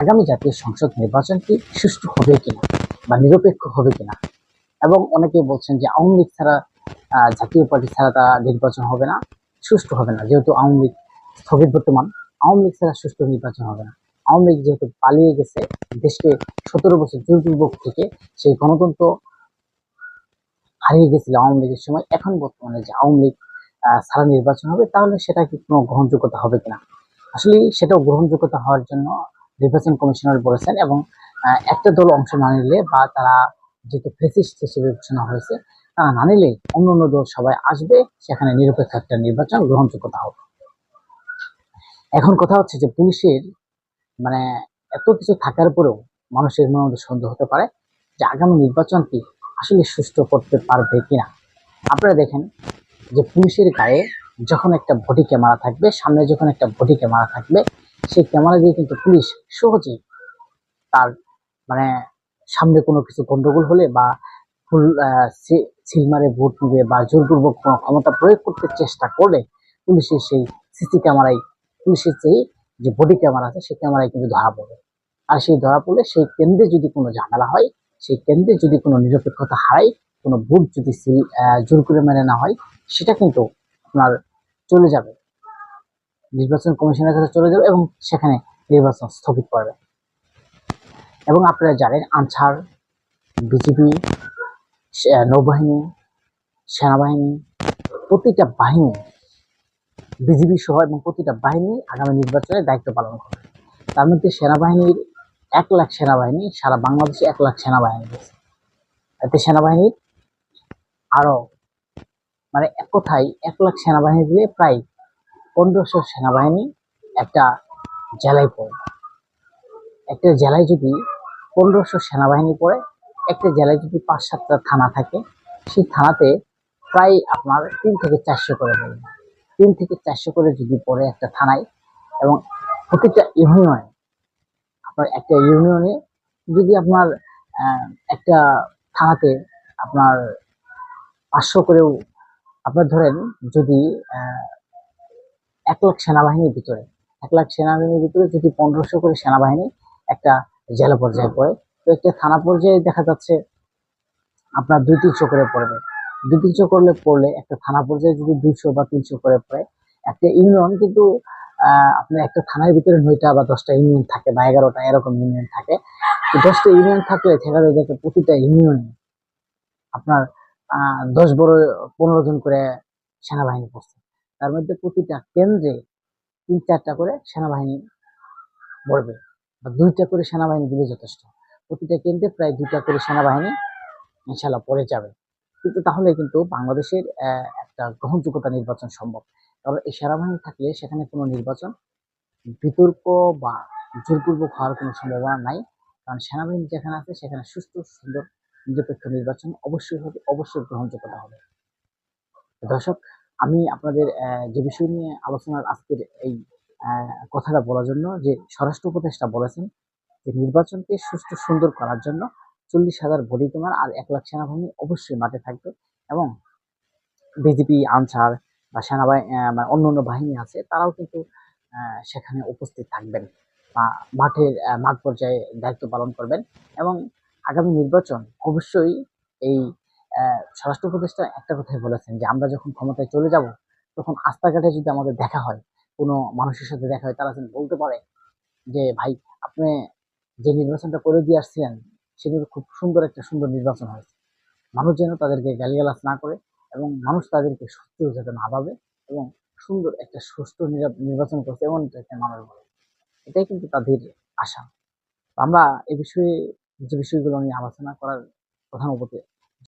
আগামী জাতীয় সংসদ নির্বাচনটি সুষ্ঠু হবে কিনা বা নিরপেক্ষ হবে কিনা, এবং অনেকে বলছেন যে আওয়ামী লীগ ছাড়া জাতীয় পার্টি ছাড়া তা নির্বাচন হবে না, সুষ্ঠু হবে না, যেহেতু আওয়ামী লীগ স্থগিত বর্তমান, আওয়ামী লীগ ছাড়া সুষ্ঠু নির্বাচন হবে না। আওয়ামী লীগ যেহেতু পালিয়ে গেছে দেশকে 17 বছর জোরপূর্বক থেকে, সেই গণতন্ত্র হারিয়ে গেছিল আওয়ামী লীগের সময়। এখন বর্তমানে যে আওয়ামী লীগ ছাড়া নির্বাচন হবে, তাহলে সেটা কি কোনো গ্রহণযোগ্যতা হবে কিনা? আসলে সেটাও গ্রহণযোগ্যতা হওয়ার জন্য নির্বাচন কমিশনার বলেছেন, এবং একটা দল অংশ না নিলে বা তারা যেহেতু ফ্যাসিস্ট হিসেবে ঘোষণা হয়েছে, তারা না নিলে অন্য অন্য দল সবাই আসবে, সেখানে নিরপেক্ষ একটা নির্বাচন গ্রহণযোগ্যতা হবে। এখন কথা হচ্ছে যে পুলিশের মানে এত কিছু থাকার পরেও মানুষের মনে সন্দেহ হতে পারে যে আগামী নির্বাচনটি আসলে সুষ্ঠু করতে পারবে কিনা। আপনারা দেখেন যে পুলিশের গায়ে যখন একটা বডি ক্যামেরা থাকবে, সামনে যখন একটা বডি ক্যামেরা থাকবে, সেই ক্যামেরা দিয়ে কিন্তু পুলিশ সহজেই তার মানে সামনে কোনো কিছু গন্ডগোল হলে বা ফুল সিলমারে ভোট নিবে বা জোরপূর্বক কোনো ক্ষমতা প্রয়োগ করতে চেষ্টা করলে পুলিশের সেই সিসি ক্যামেরায়, পুলিশের যে বডি ক্যামেরা আছে সেই ক্যামেরায় কিন্তু ধরা পড়বে। আর সেই ধরা পড়লে সেই কেন্দ্রে যদি কোনো ঝামেলা হয়, সেই কেন্দ্রে যদি কোনো নিরপেক্ষতা হারায়, কোনো ভোট যদি জোর করে মেনে না হয়, সেটা কিন্তু আপনার চলে যাবে, নির্বাচন কমিশনের কাছে চলে যাবে এবং সেখানে নির্বাচন স্থগিত করবে। এবং আপনারা জানেন আনসার, বিজিবি, নৌবাহিনী, সেনাবাহিনী, প্রতিটা বাহিনী, বিজিবি সহ এবং প্রতিটা বাহিনী আগামী নির্বাচনে দায়িত্ব পালন করবে। তার মধ্যে সেনাবাহিনীর 1 লাখ সেনাবাহিনী, সারা বাংলাদেশে 1 লাখ সেনাবাহিনী রয়েছে। এতে সেনাবাহিনীর আরো এক কথায় 1 লাখ সেনাবাহিনী দিয়ে প্রায় 1500 সেনাবাহিনী একটা জেলায় পড়ে। একটা জেলায় যদি 1500 সেনাবাহিনী পড়ে, একটা জেলায় যদি 5-7টা থানা থাকে, সেই থানাতে প্রায় আপনার 3 থেকে 400 করে পড়ে। 3 থেকে 400 করে যদি পড়ে একটা থানায়, এবং প্রতিটা ইউনিয়নে, আপনার একটা ইউনিয়নে যদি আপনার একটা থানাতে আপনার 500 করেও, আপনার ধরেন যদি 1 লাখ সেনাবাহিনীর ভিতরে 1 লাখ সেনাবাহিনীর ভিতরে যদি 1500 করে সেনাবাহিনী একটা জেলা পর্যায়ে পড়ে, তো একটা থানা পর্যায়ে দেখা যাচ্ছে আপনার 200-300 করে পড়বে। 200-300 পড়লে একটা থানা পর্যায়ে যদি 200 বা 300 করে পড়ে, একটা ইউনিয়ন কিন্তু আপনার একটা থানার ভিতরে 9টা বা 10টা ইউনিয়ন থাকে বা 11টা এরকম ইউনিয়ন থাকে। 10টা ইউনিয়ন থাকলে দেখা যায় যে প্রতিটা ইউনিয়নে আপনার 10-15 জন করে সেনাবাহিনী পড়ছে। তার মধ্যে প্রতিটা কেন্দ্রে 3-4টা করে সেনাবাহিনী পড়বে, বা 2টা করে সেনাবাহিনী দিলে যথেষ্ট। প্রতিটা কেন্দ্রে প্রায় 2টা করে সেনাবাহিনী ইনশাল্লাহ পড়ে যাবে। কিন্তু তাহলে কিন্তু বাংলাদেশের একটা গ্রহণযোগ্যতা নির্বাচন সম্ভব। কারণ এই সেনাবাহিনী থাকলে সেখানে কোনো নির্বাচন বিতর্ক বা জোরপূর্বক হওয়ার কোনো সম্ভাবনা নাই। কারণ সেনাবাহিনী যেখানে আছে সেখানে সুষ্ঠু, সুন্দর, নিরপেক্ষ নির্বাচন অবশ্যই হবে, অবশ্যই গ্রহণযোগ্যতা হবে। দর্শক, আমি আপনাদের যে বিষয় নিয়ে আলোচনার আজকের এই কথাটা বলার জন্য, যে স্বরাষ্ট্র উপদেষ্টা বলেছেন যে নির্বাচনকে সুষ্ঠু সুন্দর করার জন্য 40,000 বডি ক্যামেরা আর 1 লাখ সেনাবাহিনী অবশ্যই মাঠে থাকবে, এবং বিজিবি, আনসার বা সেনাবাহিনী অন্যান্য বাহিনী আছে, তারাও কিন্তু সেখানে উপস্থিত থাকবেন বা মাঠ পর্যায়ে দায়িত্ব পালন করবেন। এবং আগামী নির্বাচন অবশ্যই এই স্বরাষ্ট্র উপদেষ্টা একটা কথাই বলেছেন যে আমরা যখন ক্ষমতায় চলে যাব, তখন রাস্তাঘাটে যদি আমাদের দেখা হয়, কোনো মানুষের সাথে দেখা হয়, তারা যেন বলতে পারে যে ভাই, আপনি যে নির্বাচনটা করে দিয়ে আসছিলেন সেটা খুব সুন্দর, একটা সুন্দর নির্বাচন হয়েছে। মানুষ যেন তাদেরকে গালিগালাজ না করে, এবং মানুষ তাদেরকে শত্রু যাতে না ভাবে, এবং সুন্দর একটা সুষ্ঠু নির্বাচন করছে এমন একটা মানুষ বলে, এটাই কিন্তু তাদের আশা। আমরা এ বিষয়ে যে বিষয়গুলো নিয়ে আলোচনা করার প্রধান